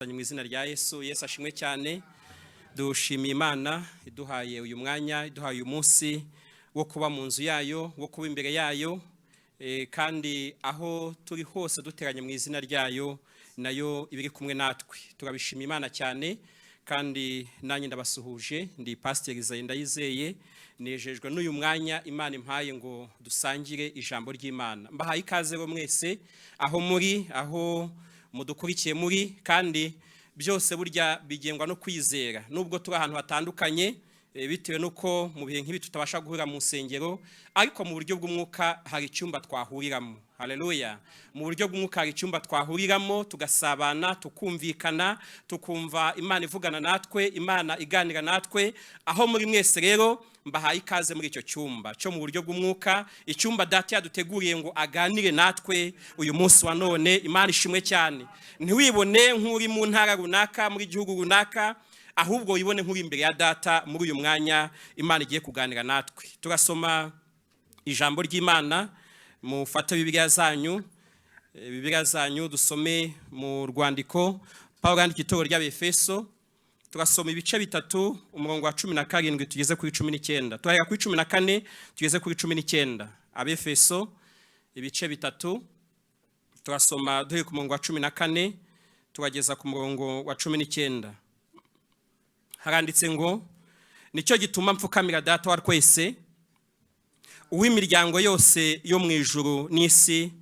mu izina rya Yesu. Yesu ashimwe cyane. Dushimiye Imana iduhaye uyu mwanya, iduhaye uyu munsi wo kuba mu nzu yayo, wo kuba imbere yayo, kandi aho turi hose duteranye mu izina ryayo, nayo ibiri kumwe natwe. Turabishimiye Imana cyane, kandi nanjye ndabasuhuje. Ndi Pastor Isaie Ndayizeye, nejejwe n'uyu mwanya Imana impaye ngo dusangire ijambo ry'Imana. Mbahaye ikaze bo mwese aho muri, aho mudukurikiye muri, kandi byose burya bigengwa no kwizera. Nubwo turi ahantu hatandukanye bitewe nuko mu bihe nk'ibi tutabasha guhura mu nsengero, ariko mu buryo bw'umwuka hari icyumba twahuriramo. Haleluya. Mu buryo bw'umwuka hari icyumba twahuriramo, tugasabana, tukumvikana, tukumva Imana ivugana natwe, Imana iganira natwe. Aho muri mwese rero mbahaye ikaze muri icyo cyumba cyo mu buryo bw'umwuka, icyumba Data yaduteguriye ngo aganire natwe uyu munsi wa none. Imana ishimwe cyane. Ntiwibone nk'uri mu ntara runaka, muri gihugu runaka, ahubwo wibone nk'uri imbere ya Data muri uyu mwanya Imana igiye kuganira natwe. Turasoma ijambo ry'Imana, mufate Bibiliya zanyu dusome mu rwandiko Pawulo yandika itorero ry'Abefeso. Turasoma ibice bitatu, umurongo wa 17 tugeze kuri 19. Turahera kuri 14 tugeze kuri 19. Abefeso ibice bitatu, turasoma duhe ku murongo wa 14 tugageza ku murongo wa 19. Haranditse ngo, nicyo gituma mfukamira Data wa twese, uw'imiryango yose yo mu ijuru n'isi,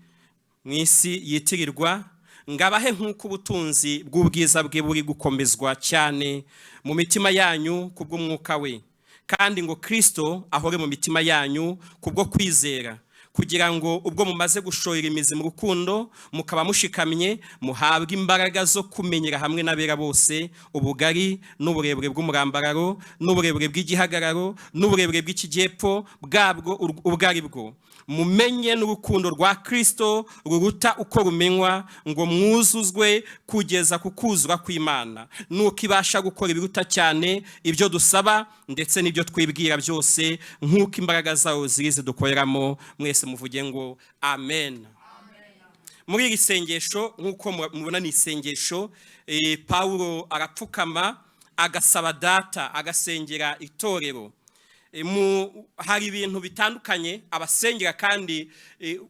mu isi yitirirwa, ngabahe nk'uko ubutunzi bw'ubwiza bwe buri gukomezwa cyane mu mitima yanyu kubw'umwuka we, kandi ngo Kristo ahore mu mitima yanyu kubwo kwizera, kugira ngo ubwo mumaze gushorera imizi mu rukundo mukaba mushikamye, muhabwe imbaraga zo kumenyera hamwe n'abera bose ubugari n'uburebure bw'umurambararo n'uburebure bw'igihagararo n'uburebure bw'ikijyepfo bwabwo ubwo ari bwo. Mumenye n'urukundo rwa Kristo ruruta uko rumenywa, ngo mwuzuzwe kugeza ku kuzura kw'Imana, nuko ibasha gukora ibiruta cyane ibyo dusaba ndetse n'ibyo twibwira byose, nk'uko imbaraga zayo ziri zidukoreramo. Mwese muvuge ngo amen. Muri iri sengesho nk'uko mubona ni isengesho, Pawulo arapfukama agasaba Data, agasengera itorero. Hari ibintu bitandukanye abasengera, kandi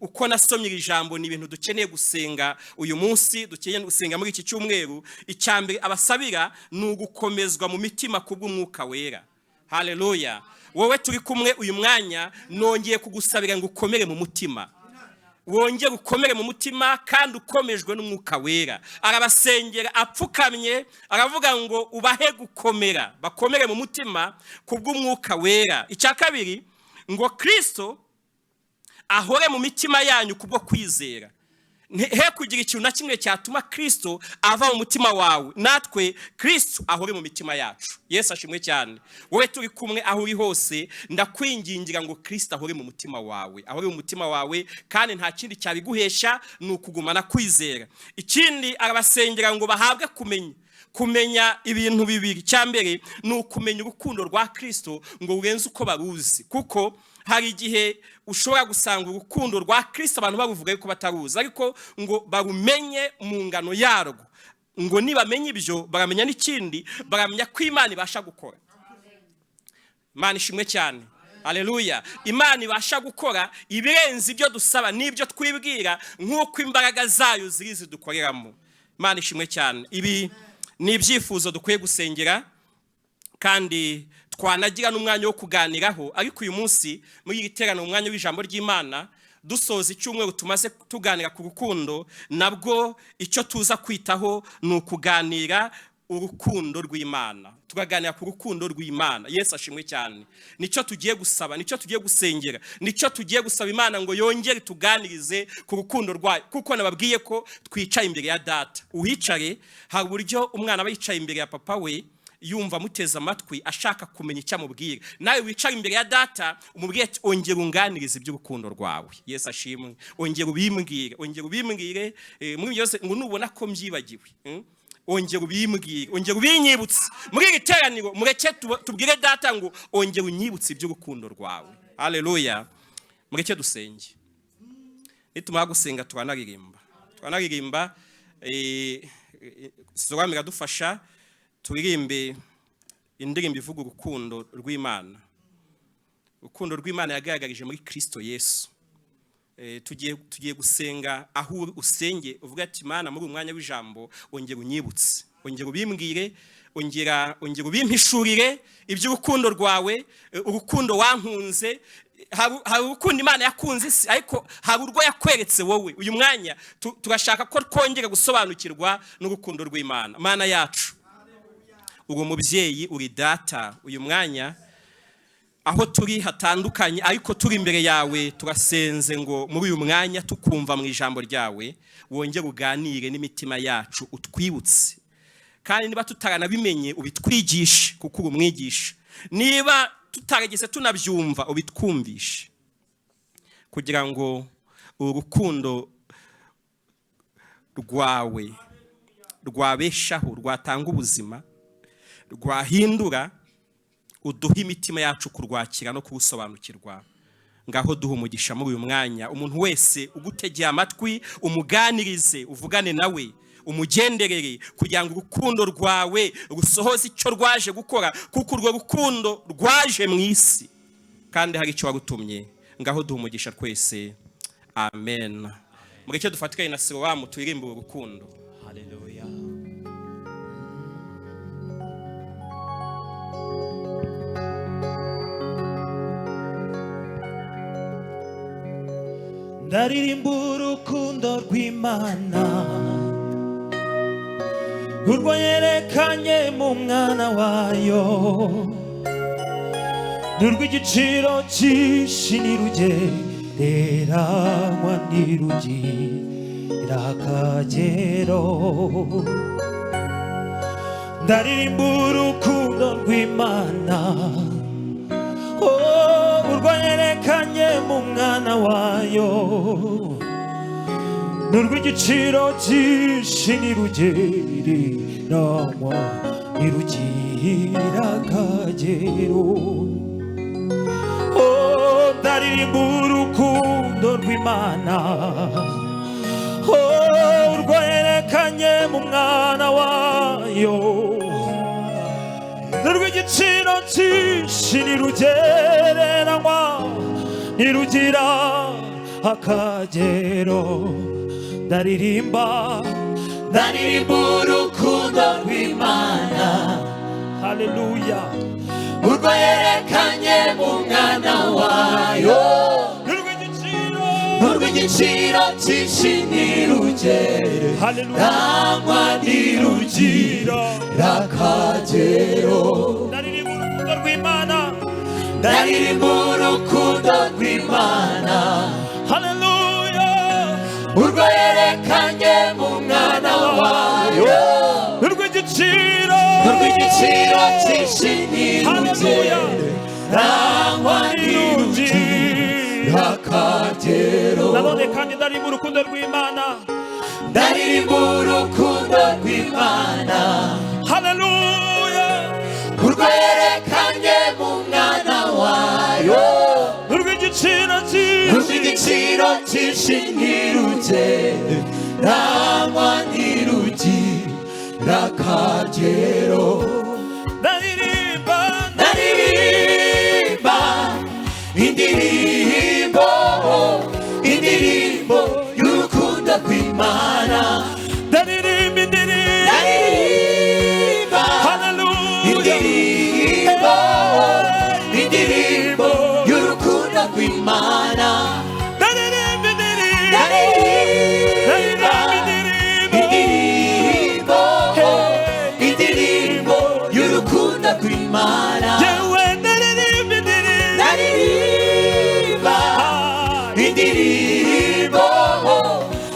uko nasomye iri jambo ni ibintu dukeneye gusenga uyu munsi, dukeneye gusenga muri iki cyumweru. Icyambere abasabira ni ugukomezwa mu mitima kubw'umwuka wera. Haleluya. Wowe turi kumwe uyu mwanya, nongeye kugusabira ngo ukomere mu mutima, wongere ukomere mu mutima kandi ukomejwe n'umwuka wera. Arabasengera apfukamye, aravuga ngo ubahe gukomera, bakomere mu mutima kubw'umwuka wera. Icya kabiri, ngo Kristo ahore mu mitima yanyu kubwo kwizera. He kugira ikintu na kimwe cyatuma Kristo ava mu mutima wawe, natwe Kristo ahore mu mitima yacu. Yesu ashimwe cyane. Wowe turi kumwe aho uri hose, ndakwingingira ngo Kristo ahore mu mutima wawe, ahore mu mutima wawe, kandi nta kindi cyabiguhesha ni ukugumana kwizera. Ikindi arabasengera ngo bahabwe kumenya ibintu bibiri. Cyambere ni ukumenya urukundo rwa Kristo ngo urenze uko baruzi, kuko hari igihe ushobora gusanga urukundo rwa Kristo abantu baruvuga yuko bataruzi, ariko ngo barumenye mu ngano yarwo. Ngo nibamenye ibyo, baramenya n'ikindi, baramenya ko Imana ibasha gukora. Imana ishimwe cyane. Haleluya. Imana ibasha gukora ibirenze ibyo dusaba n'ibyo twibwira, nk'uko imbaraga zayo ziri zidukoreramo. Imana ishimwe cyane. Ibi ni ibyifuzo dukwiye gusengera, kandi twanagira n'umwanya wo kuganiraho. Ariko uyu munsi muri iri terano, umwanya w'ijambo ry'Imana, dusoza icyumweru tumaze tuganira ku rukundo, nabwo icyo tuza kwitaho ni ukuganira urukundo rw'Imana. Tugaganira ku rukundo rw'Imana. Yesu ashimwe cyane. Nicyo tugiye gusaba, nicyo tugiye gusengera, nicyo tugiye gusaba Imana ngo yongere tuganirize ku rukundo rwayo, kuko nababwiye ko twicaye imbere ya Data. Uhicare, hari uburyo umwana aba yicaye imbere ya papa we, yumva muteze amatwi, ashaka kumenya icyo amubwira. Nawe wicara imbere ya Data, umubwire ati ongera unganirize iby'urukundo rwawe. Yesu ashimwe. Ongera ubimbwire, muri byose ngo nubona ko mbyibagiwe, ongera ubimbwire, ongera ubinyibutse. Muri iri teraniro mureke tubwire Data ngo ongera unyibutse iby'urukundo rwawe. Haleluya. Mureke dusenge. Nitumara gusenga turanaririmba Sizogram iradufasha turirimbe indirimbo ivuga urukundo rw'Imana. Urukundo rw'Imana yagaragarije muri Kristo Yesu. Tugiye gusenga aho usenge uvuga ati Mana muri umwanya w'ijambo ongera unyibutse, ongera ubimbwire, ongera ubimpishurire iby'urukundo rwawe, urukundo wankunze. Hari urukundo Imana yakunze isi, ariko hari urwo yakweretse wowe. Uyu mwanya turashaka ko twongera gusobanukirwa n'urukundo rw'Imana. Mana yacu, uri mubyeyi, uri data. Uyu mwanya aho turi hatandukanye, ariko turi imbere yawe turasenze ngo muri uyu mwanya tukumva mu ijambo ryawe wongere uganire n'imitima yacu, utwibutse. Kandi niba tutaranabimenye ubitwigishe kuko uri umwigisha. Niba tutarageze tunabyumva ubitwumvishe, kugira ngo urukundo rwawe rwabeshaho, rwatanga ubuzima, rwahindura, uduha imitima yacu kurwakira no kubusobanukirwa. Ngaho duha umugisha muri uyu mwanya. Umuntu wese ugutegeye amatwi umuganirize, uvugane nawe, umugenderere, kugira ngo urukundo rwawe rusohoze icyo rwaje gukora, kuko urwo rukundo rwaje mu isi kandi hari icyo warutumye. Ngaho duha umugisha twese, amen. Mureke dufatikanye na Silowamu turirimbe urukundo. Haleluya. ndaririmba urukundo rw'Imana, urwo yerekanye mu mwana wayo, n'urw'igiciro cyinshi ntirugereranywa ntirugira akagero. ndaririmba urukundo rw'Imana, urwo yerekanye mu mwana wayo, n'urw'igiciro cyinshi ntirugereranywa ntirugira akagero. ndaririmba urukundo rw'Imana, urwo yerekanye mu mwana wayo, n'urw'igiciro cyinshi ntirugereranywa ntirugira akagero. ndaririmba urukundo rw'Imana, haleluya, urwo yerekanye mu mwana wayo, n'urw'igiciro cyinshi ntirugereranywa ntirugira akagero. ndaririmba urukundo rw'Imana, haleluya, urwo yerekanye mu mwana wayo, n'urw'igiciro cyinshi ntirugereranywa ntirugira akagero. nanone kandi ndaririmba urukundo rw'Imana, ndaririmba urukundo rw'Imana, haleluya, urwo yerekanye mu mwana wayo, n'urw'igiciro cyinshi ntirugereranywa ntirugira akagero. ndaririmba indirimbo y'urukundo rw'Imana, ndaririmba indirimbo y'urukundo rw'Imana, indirimbo y'urukundo rw'Imana. yewe ndaririmba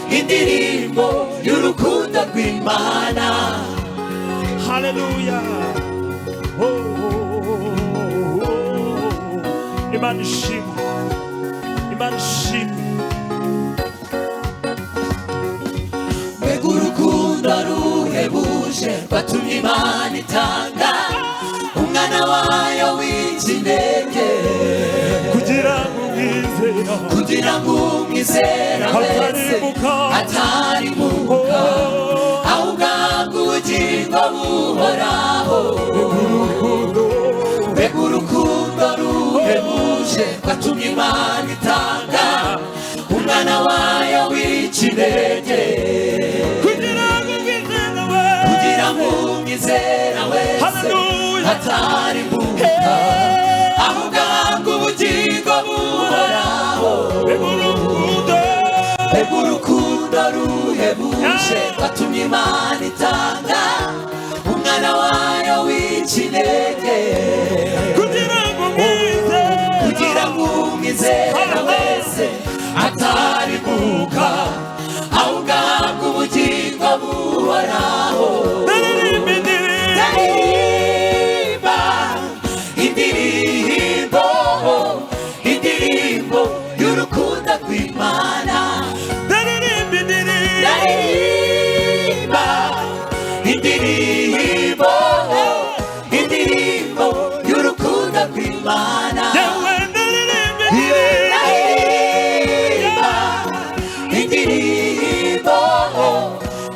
indirimbo y'urukundo rw'Imana, haleluya. Imana ishimwe, Imana ishimwe. mbega urukundo ruhebuje rwatumye Imana itanga umwana wayo w'ikinege, kugira ngo umwizera wese atarimuka, ahubwo ubugingo buhoraho mbega urukundo ruhebuje rwatumye Imana itanga umwana wayo w'ikinege kugira ngo umwizera wese atarimbuka ahubwo ahabwe ubugingo buhoraho mbega urukundo ruhebuje rwatumye Imana itanga umwana wayo w'ikinege kugira ngo umwizera wese ataribuka ahubwo ahabwe ubugingo buhoraho indirimbo y'urukundo rw'Imana indirimbo y'urukundo rw'Imana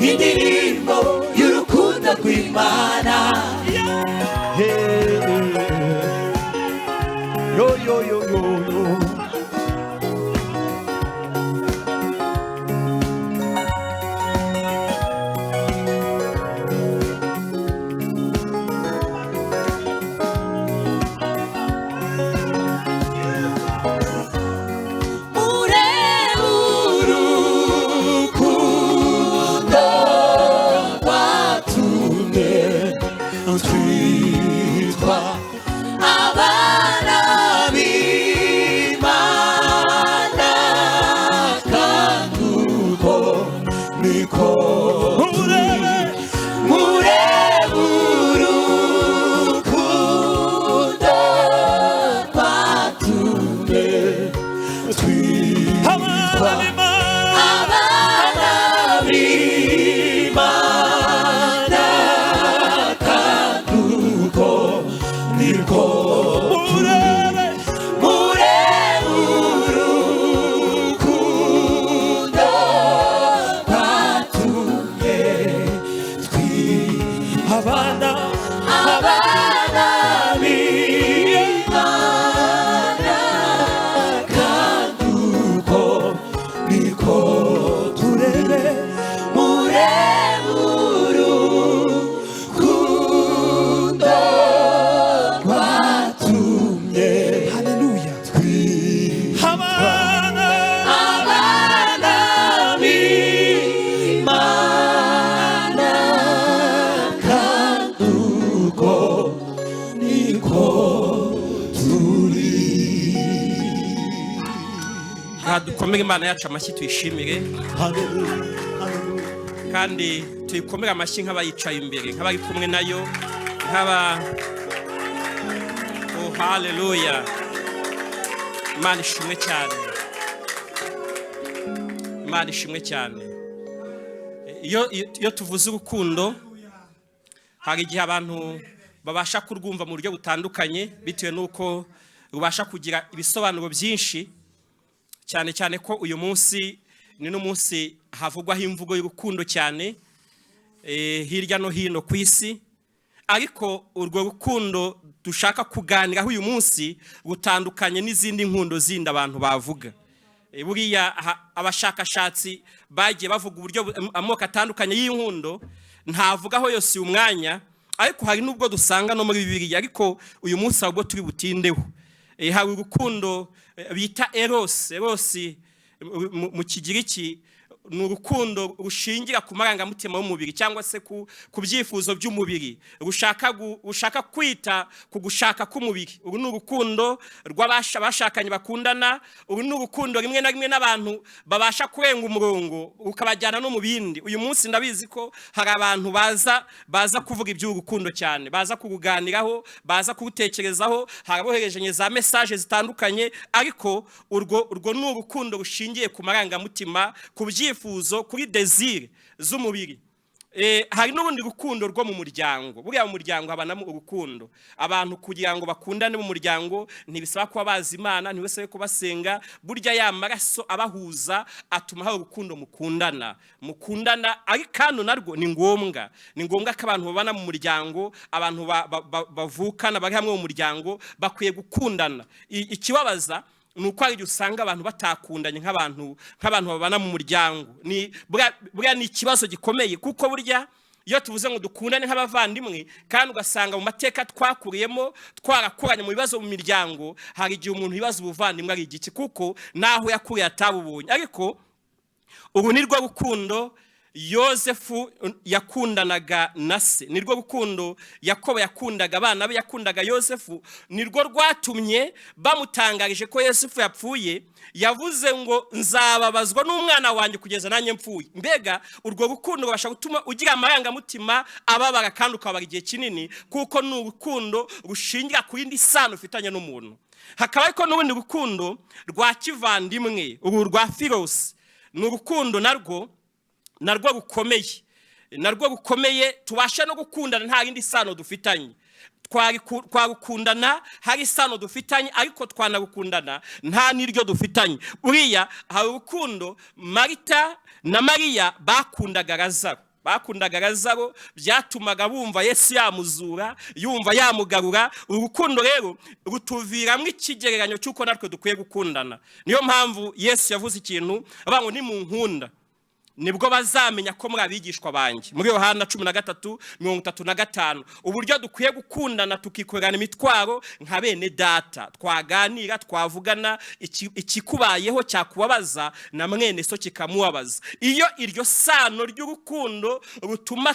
indirimbo y'urukundo rw'Imana yo yo yo yo yo dukomere Imana yacu amashyi tuyishimire kandi tuyikomere amashyi nk'abayicaye imbere nk'abari kumwe nayo oh haleluya Imana ishimwe cyane Imana ishimwe cyane iyo tuvuze urukundo hari igihe abantu babasha kurwumva mu buryo butandukanye bitewe n'uko rubasha kugira ibisobanuro byinshi cyane cyane ko uyu munsi ni n'umunsi havugwaho imvugo y'urukundo cyane hirya no hino ku isi ariko urwo rukundo dushaka kuganiraho uyu munsi rutandukanye n'izindi nkundo zindi abantu bavuga buriya abashakashatsi bagiye bavuga uburyo amoko atandukanye y'inkundo ntavugaho yose uyu mwanya ariko hari n'ubwo dusanga no muri Bibiliya ariko uyu munsi ahubwo turi butindeho hari urukundo bita eros mu Kigiriki ni urukundo rushingira ku marangamutima y'umubiri cyangwa se ku byifuzo by'umubiri rushaka kwita ku gushaka k'umubiri. Uru ni urukundo rw'abashakanye bakundana, uru ni urukundo rimwe na rimwe n'abantu babasha kurenga umurongo ukabajyana no mu bindi. Uyu munsi ndabizi ko hari abantu baza kuvuga iby'urukundo cyane, baza kuruganiraho, baza kurutekerezaho, haraboherejanye za message zitandukanye, ariko urwo ni urukundo rushingiye ku marangamutima, ku byifuzo, kuri désir z'umubiri. hari n'ubundi rukundo rwo mu muryango. Buriya mu muryango habanamo urukundo. Abantu kugira ngo bakundane mu muryango ntibisaba kuba bazi Imana, ntibisaba ko basenga. Burya ya maraso abahuza atuma hari urukundo mukundana ari kandi narwo ni ngombwa. Ni ngombwa ko abantu babana mu muryango, abantu bavukana bari hamwe mu muryango bakwiye gukundana. Ikibabaza nuko ari usanga abantu batakundanye nk'abantu babana mu muryango. Burya ni ikibazo gikomeye, kuko burya iyo tuvuze ngo dukundane nk'abavandimwe kandi ugasanga mu mateka twakuriyemo twarakuranye mu bibazo mu miryango, hari igihe umuntu yibaza ubuvandimwe ari igiki, kuko naho yakuriye atabubonye. Ariko ubu ni rwo rukundo Yosefu yakundanaga na se, ni rwo rukundo Yakobo yakundaga abana be, yakundaga Yosefu. Ni rwo rwatumye bamutangarije ko Yosefu yapfuye yavuze ngo nzababazwa n'umwana wanjye kugeza nanjye mpfuye. Mbega urwo rukundo rubasha gutuma ugira amarangamutima ababara kandi ukabara igihe kinini, kuko ni urukundo rushingira ku yindi sano ufitanye n'umuntu. Hakaba ariko n'ubundi rukundo rwa kivandimwe, uru rwa Filos, ni urukundo narwo rukomeye tubasha no gukundana nta yindi sano dufitanye. Twagukundana hari isano dufitanye, ariko twanagukundana nta n'iryo dufitanye. Uriya hari urukundo Marita na Mariya bakundaga Lazaro, byatumaga bumva Yesu yamuzura, yumva yamugarura. Urukundo rero rutuviramwe ikigereranyo cy'uko natwe dukwiye gukundana. Niyo mpamvu Yesu yavuze ikintu abango ni mu nkunda nibwo bazamenya ko muri abigishwa banjye, muri Yohana 13:35. Uburyo dukwiye gukundana tukikorana imitwaro nka bene data, twaganira twavugana ikikubayeho cyakubabaza na mwene so kikamubabaza. Iyo iryo sano ry'urukundo rutuma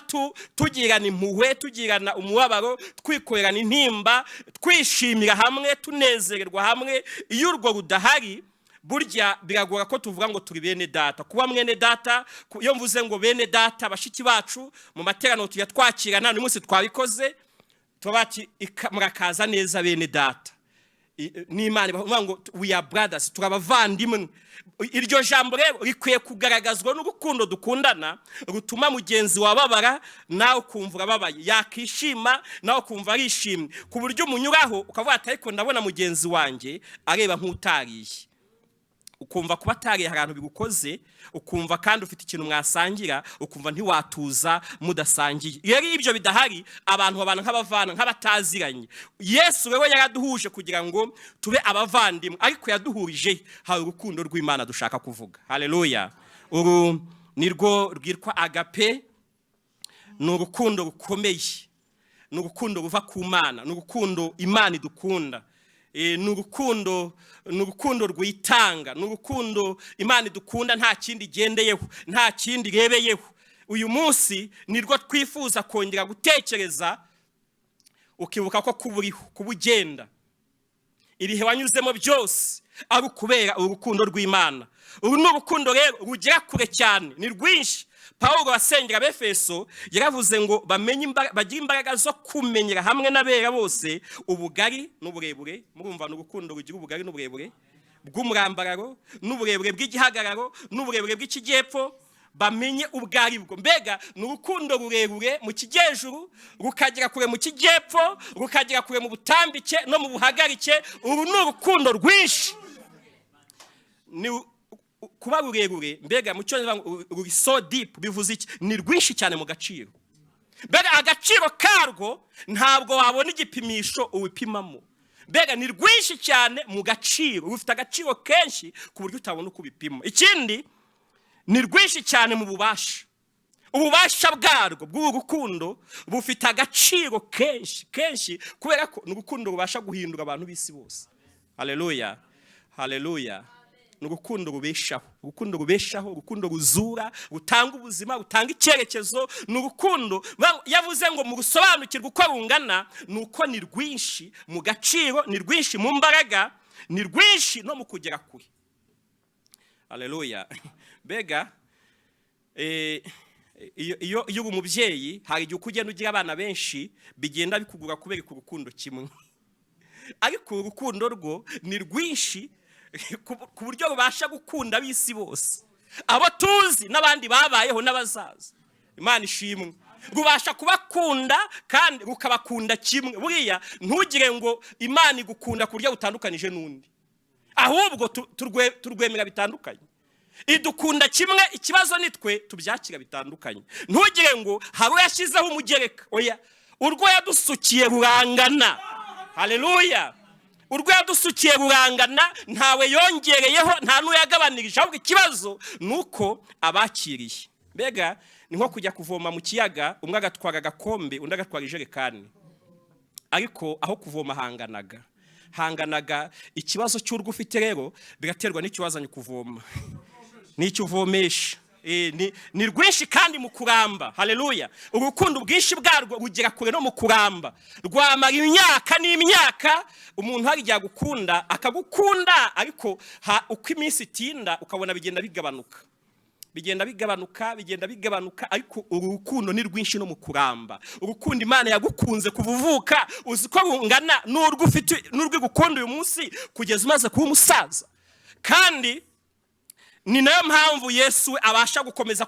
tugirana impuhwe, tugirana umubabaro, twikorerana intimba, twishimira hamwe, tunezererwa hamwe. Iyo urwo rudahari, burya biragora ko tuvuga ngo turi bene data. Kuba mwene data, iyo mvuze ngo bene data bashiki bacu mu materaniro tujya twakirana, uyu munsi twabikoze, tubati murakaza neza bene data. N'Imana bavuga ngo we are brothers, turabavandimwe. Iryo jambo rero rikwiye kugaragazwa n'urukundo dukundana, rutuma mugenzi wababara nawe kumva urababaye, yakishima nawe kumva arishimye, ku buryo umunyuraho ukavuga ati ariko ndabona mugenzi wanjye areba nk'utariye. Ukumva kuba atariye ahantu bigukoze, ukumva kandi ufite ikintu mwasangira, ukumva ntiwatuza mudasangiye. Rero ibyo bidahari, abantu babana nk'abavana nk'abataziranye. Yesu wewe yaraduhuje kugira ngo tube abavandimwe, ariko yaduhurije hari urukundo rw'Imana dushaka kuvuga. Haleluya. Uru nirwo rwitwa agape. Ni urukundo rukomeye, ni urukundo ruva ku Mana, ni urukundo Imana idukunda. Ni urukundo rwitanga, ni urukundo Imana idukunda, nta kindi igendeyeho, nta kindi irebeyeho. Uyu munsi nirwo twifuza kongera gutekereza, ukibuka ko kuburiho, kubugenda, ibihe wanyuzemo byose ari ukubera urukundo rw'Imana. Uru ni urukundo rero rugera kure cyane, ni rwinshi. Pawulo wasengera Abefeso yaravuze ngo bagira imbaraga zo kumenyera hamwe n'abera bose ubugari n'uburebure. Murumva n'urukundo rugira ubugari n'uburebure bw'umurambararo, n'uburebure bw'igihagararo, n'uburebure bw'ikijyepfo, bamenye ubwari bwo. Mbega ni urukundo rurerure mu kijyejuru, rukagera kure mu kijyepfo, rukagera kure mu butambike no mu buhagarike. Uru ni urukundo rwinshi. Kuba rurerure, mbega mu cyongereza ruri so deep, bivuze iki? Ni rwinshi cyane mu gaciro. Mbega agaciro karwo ntabwo wabona igipimisho ubipimamo. Mbega ni rwinshi cyane mu gaciro, rufite agaciro kenshi ku buryo utabona uko ubipima. Ikindi, ni rwinshi cyane mu bubasha. Ububasha bwarwo bw'urukundo bufite agaciro kenshi kubera ko ni urukundo rubasha guhindura abantu b'isi bose. Haleluya, haleluya. Ni urukundo rubeshaho, urukundo ruzura, rutanga ubuzima, rutanga icyerekezo. Ni urukundo yavuze ngo mu gusobanukirwa uko rungana, ni uko ni rwinshi mu gaciro, ni rwinshi mu mbaraga, ni rwinshi no mu kugera kure. Haleluya. Mbega iyo uri umubyeyi, hari igihe uko ugenda ugira abana benshi bigenda bikugura kubera ku rukundo kimwe, ariko urukundo rwo ni rwinshi ku buryo rubasha gukunda ab'isi bose, abo tuzi n'abandi babayeho n'abazaza. Imana ishimwe. Rubasha kubakunda kandi rukabakunda kimwe. Buriya ntugire ngo Imana igukunda ku buryo butandukanije n'undi, ahubwo turwemera bitandukanye. Idukunda kimwe, ikibazo nitwe tubyakira bitandukanye. Ntugire ngo hari yashyizeho umugereka, oya, urwo yadusukiye rurangana. Haleluya. Urwo yadusukiye rurangana, ntawe yongereyeho, nta n'uyagabanirije, ahubwo ikibazo nuko abakiriye. Mbega ni nko kujya kuvoma mu kiyaga, umwe agatwara agakombe undi agatwara ijerekani, ariko aho kuvoma hanganaga. Ikibazo cy'urwo ufite rero biraterwa n'ikiwazanye kuvoma, n'icyo uvomesha. Ni rwinshi kandi mu kuramba. Haleluya. Urukundo bwinshi bwarwo rugera kure no mu kuramba, rwamara imyaka n'imyaka. Umuntu hari igihe gukunda akagukunda, ariko uko iminsi itinda ukabona bigenda bigabanuka, ariko urukundo ni rwinshi no mu kuramba. Urukundo Imana yagukunze kuvuvuka, uzi ko rungana n'urwo ufite, n'urwo gukunda uyu munsi kugeza umaze kuba umusaza. Kandi ni nayo mpamvu Yesu abasha gukomeza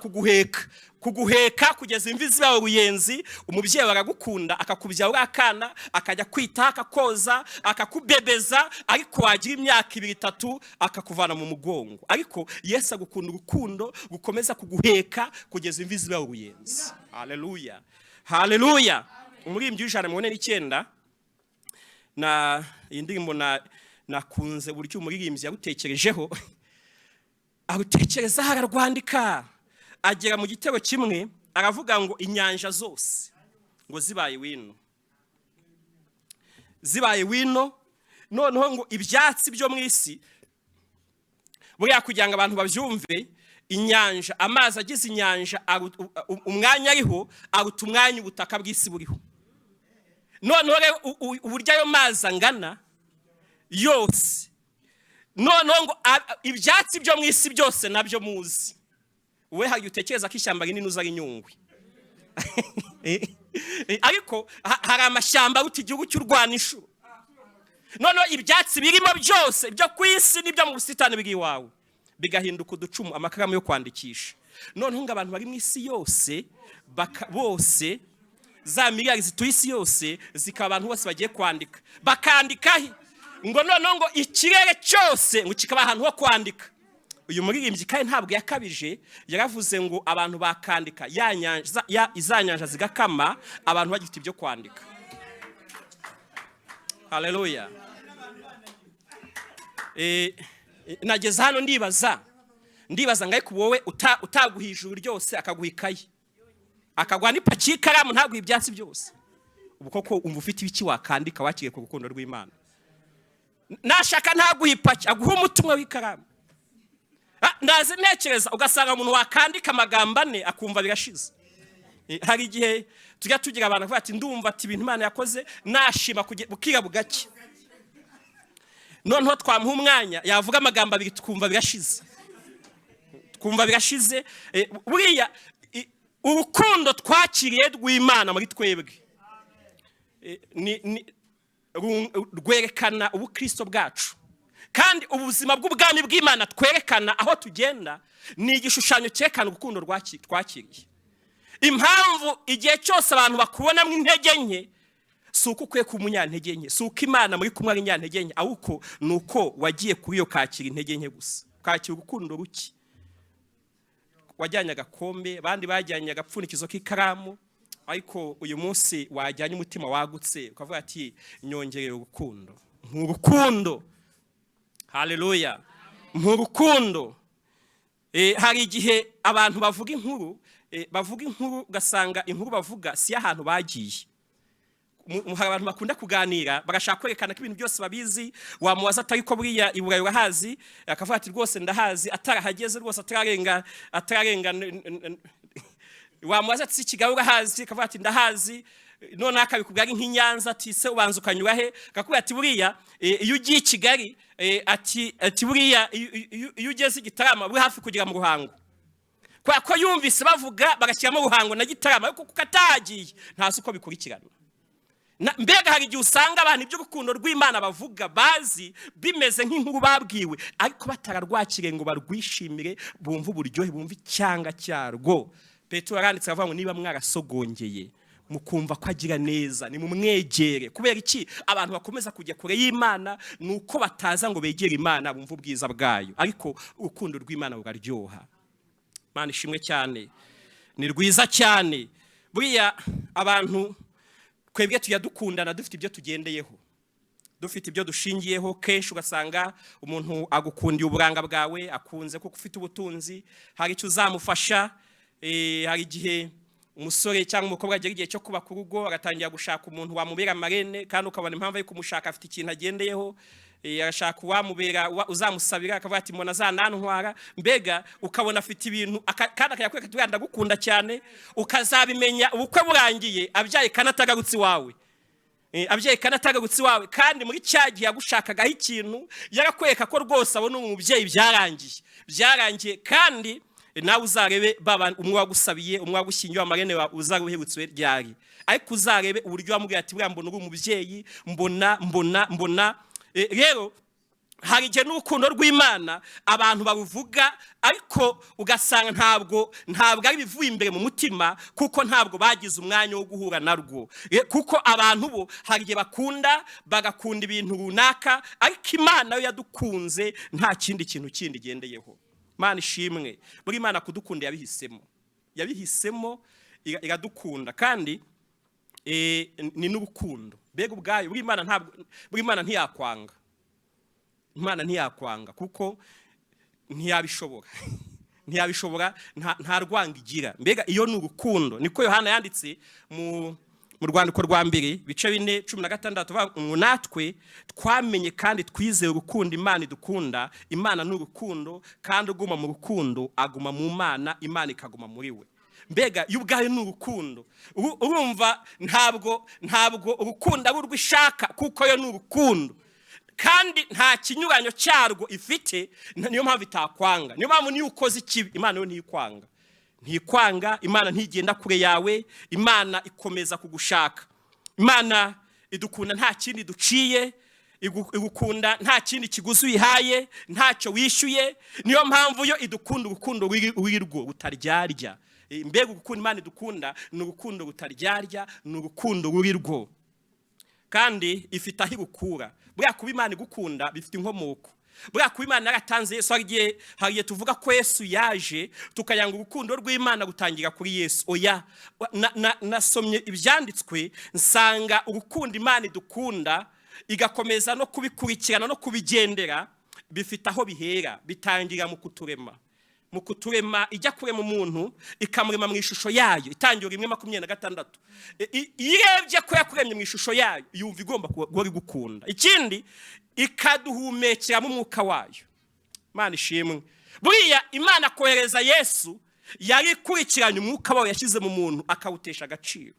kuguheka kugeza imvi zibawe uruyenzi. Umubyeyi aragukunda akakubyara urakana, akajya kwita, akakoza, akakubebeza, ariko wagira imyaka 2-3 akakuvana mu mugongo. Ariko Yesu agukunda urukundo gukomeza kuguheka kugeza imvi zibawe uruyenzi. Haleluya. Haleluya. Umuririmbyi w'109 na indirimbo nakunze buryo umuririmbyi yagutekerejeho. Arutekereza hararwandika, agera mu gitero kimwe aravuga ngo inyanja zose ngo zibaye wino, noneho ngo ibyatsi byo mu isi. Buriya kugira ngo abantu babyumve, inyanja, amazi agize inyanja, umwanya ariho aruta umwanya ubutaka bw'isi buriho. Noneho uburyo ayo mazi angana yose, noneho ngo ibyatsi byo mu isi byose nabyo muzi. We hari utekereza ko ishyamba rinini uza ari Nyungwe, ariko hari amashyamba aruta igihugu cy'u Rwanda inshuro. Noneho ibyatsi birimo byose byo ku isi n'ibyo mu busitani bw'iwawe bigahinduka uducumu, amakaramu yo kwandikisha. Noneho ngo abantu bari mu isi yose bose, za miliyari zituye isi yose, zikaba abantu bose bagiye kwandika, bakandikaho ngo noneho ngo ikirere cyose ngo kikaba ahantu ho kwandika. Uyu muririmbyi kandi ntabwo yakabije, yaravuze ngo abantu bakandika, izanyanja zigakama, abantu bagifite ibyo kwandika. Haleluya. Nageze hano ndibaza ngaye ku wowe utaguha ijuru ryose akaguha ikayi, akaguha n'ipaki y'ikaramu, ntaguha ibyatsi byose, ubu koko umva ufite ibiki wakandika wakiriye ku rukundo rw'Imana. Nashaka ntaguha ipaki, aguha umutumwa w'ikaramu. Ndaze ntekereza ugasanga umuntu wakandika amagambo 4 akumva birashize. Hari igihe tujya tugira abantu bavuga ati ndumva ati ibintu Imana yakoze nashima bukira bugake. Noneho twamuha umwanya yavuga amagambo 2 tukumva birashize. Buriya urukundo twakiriye rw'Imana muri twebwe rwerekana ubukristo bwacu, kandi ubuzima bw'ubwami bw'Imana twerekana aho tugenda ni igishushanyo cyerekana urukundo twakiriye. Impamvu igihe cyose abantu bakubonamo intege nke, si uko ukwiye kuba umunyantege nke, si uko Imana muri kumwe ari nyantege nke, ahubwo ni uko wagiye kuri yo kakira intege nke gusa, kakira urukundo ruki. Wajyanye agakombe, abandi bajyanye agapfunikizo k'ikaramu, ariko uyu munsi wajyanye umutima wagutse ukavuga ati nyongereye urukundo, nk'urukundo. Haleluya. Nk'urukundo. Hari igihe abantu bavuga inkuru ugasanga inkuru bavuga si ahantu bagiye. Hari abantu bakunda kuganira bagashaka kwerekana ko ibintu byose babizi, wamubaza atari ko buriya i Burayi urahazi, akavuga ati rwose ndahazi, atarahageze rwose, atararenga. Wamubaza ati Kigali urahazi, akavuga ati ndahazi, none akabikubwira nk'Inyanza, ati se ubanza ukanyura he, akavuga ati buriya iyo ugiye i Kigali, ati buriya iyo ugeze i Gitarama uri hafi kugira mu Ruhango. Kwa ko yumvise bavuga bagashyiramo Ruhango na Gitarama, ariko katagiye ntazi uko bikurikirana. Mbega hari igihe usanga abantu iby'urukundo rw'Imana bavuga bazi bimeze nk'inkuru babwiwe, ariko batararwakire ngo barwishimire, bumva uburyohe, bumva icyanga cyarwo. Petero aranditse avuga ngo niba mwarasogongeye mukumva ko agira neza ni mumwegere. Kubera iki abantu bakomeza kujya kure y'Imana? Nuko bataza ngo begere Imana bumva ubwiza bwayo, ariko urukundo rw'Imana ruraryoha. Imana ishimwe cyane, ni rwiza cyane. Buriya abantu twebwe tujya dukundana dufite ibyo tugendeyeho, dufite ibyo dushingiyeho. Kenshi ugasanga umuntu agukundiye uburanga bwawe, akunze kuko ufite ubutunzi, hari icyo uzamufasha. Hari igihe umusore cyangwa umukobwa agera igihe cyo kuba ku rugo, agatangira gushaka umuntu wamubera marene, kandi ukabona impamvu yo kumushaka afite ikintu agendeyeho. Arashaka uwamubera uzamusabira, akavuga ati mbona zanantwara. Mbega ukabona afite ibintu kandi akayakwereka ati ndagukunda cyane. Ukazabimenya ubukwe burangiye abyaye kanatagarutse iwawe, abyaye kanatagarutse iwawe, kandi muri cya gihe yagushakagaho ikintu yarakwereka ko rwose abona umubyeyi byarangiye. Kandi nawe uzarebe baba umwe wagusabiye, umwe wagushyingiye amarene uzaruherutswe ryari, ariko uzarebe uburyo wamubwira ati buriya mbona uri umubyeyi, mbona. Rero hari igihe n'urukundo rw'Imana abantu baruvuga, ariko ugasanga ntabwo ari bivuye imbere mu mutima, kuko ntabwo bagize umwanya wo guhura narwo. Kuko abantu bo hari igihe bagakunda ibintu runaka, ariko Imana yo yadukunze nta kindi kintu kindi igendeyeho. Imana ishimwe. Buri Imana kudukunda yabihisemo iradukunda, kandi ni n'urukundo. Mbega ubwayo buri Imana ntiyakwanga. Imana ntiyakwanga kuko ntiyabishobora, nta rwanga igira. Mbega iyo ni urukundo. Niko Yohana yanditse mu rwandiko rwa mbere bice 4:16 ngo natwe twamenye kandi twizeye urukundo Imana idukunda. Imana ni urukundo, kandi uguma mu rukundo aguma mu Mana, Imana ikaguma muri we. Mbega y'ubwayo ni urukundo. Urumva ntabwo urukundo ari urwishaka, kuko yo ni urukundo, kandi nta kinyuranyo cyarwo ifite. Niyo mpamvu itakwanga. Niyo mpamvu niyo ukoze ikibi Imana yo ntikwanga. Imana ntigenda kure yawe. Imana ikomeza kugushaka. Imana idukunda nta kindi duciye, igukunda nta kindi kiguzi uyihaye, ntacyo wishyuye. Niyo mpamvu yo idukunda urukundo rw'irwo rutaryarya. Mbega urukundo Imana idukunda ni urukundo rutaryarya, ni urukundo rurirwo, kandi ifite aho igukura. Buriya kuba Imana igukunda bifite inkomoko. Buriya kuba Imana yaratanze Yesu, hari igihe tuvuga ko Yesu yaje tukayanga urukundo rw'Imana gutangira kuri Yesu. Oya, nasomye ibyanditswe nsanga urukundo Imana idukunda igakomeza no kubikurikirana no kubigendera, bifite aho bihera. Bitangira mu kuturema ijya kurema umuntu, ikamurema mu ishusho yayo. Itangiro 1:26. Irebye ko yakuremye mu ishusho yayo, yumva igomba kuba ari gukunda. Ikindi, ikaduhumekera mu mwuka wayo. Imana ishimwe. Buriya Imana kohereza Yesu yari kurikiranye umwuka wayo yashyize mu muntu, akawutesha agaciro.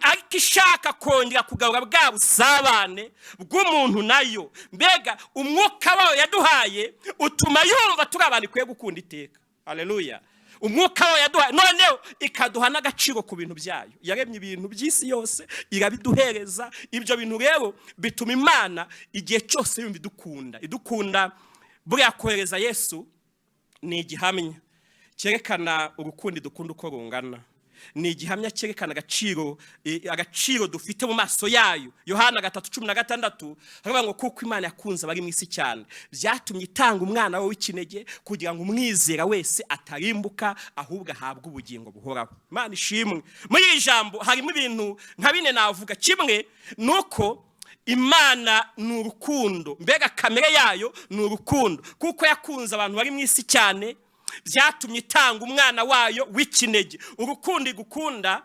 Ariko ishaka kongera kugarura bwa busabane bw'umuntu nayo. Mbega umwuka wayo yaduhaye utuma yumva turi abantu ikwiye gukunda iteka. Haleluya. Umwuka wayo yaduhaye noneho ikaduha n'agaciro ku bintu byayo. Yaremye ibintu by'isi yose irabiduhereza. Ibyo bintu rero bituma Imana igihe cyose yumva idukunda. Buriya kohereza Yesu ni igihamya cyerekana urukundo dukunda uko rungana. Ni igihamya cyerekana agaciro dufite mu maso yayo. Yohana 3:16 haravuga ngo kuko Imana yakunze abari mu isi cyane, byatumye itanga umwana we w'ikinege, kugira ngo umwizera wese atarimbuka, ahubwo ahabwe ubugingo buhoraho. Imana ishimwe. Muri iri jambo harimo ibintu nka bine navuga. Kimwe nuko Imana ni urukundo. Mbega kamere yayo ni urukundo, kuko yakunze abantu bari mu isi cyane, byatumye itanga umwana wayo w'ikinege. Urukundo igukunda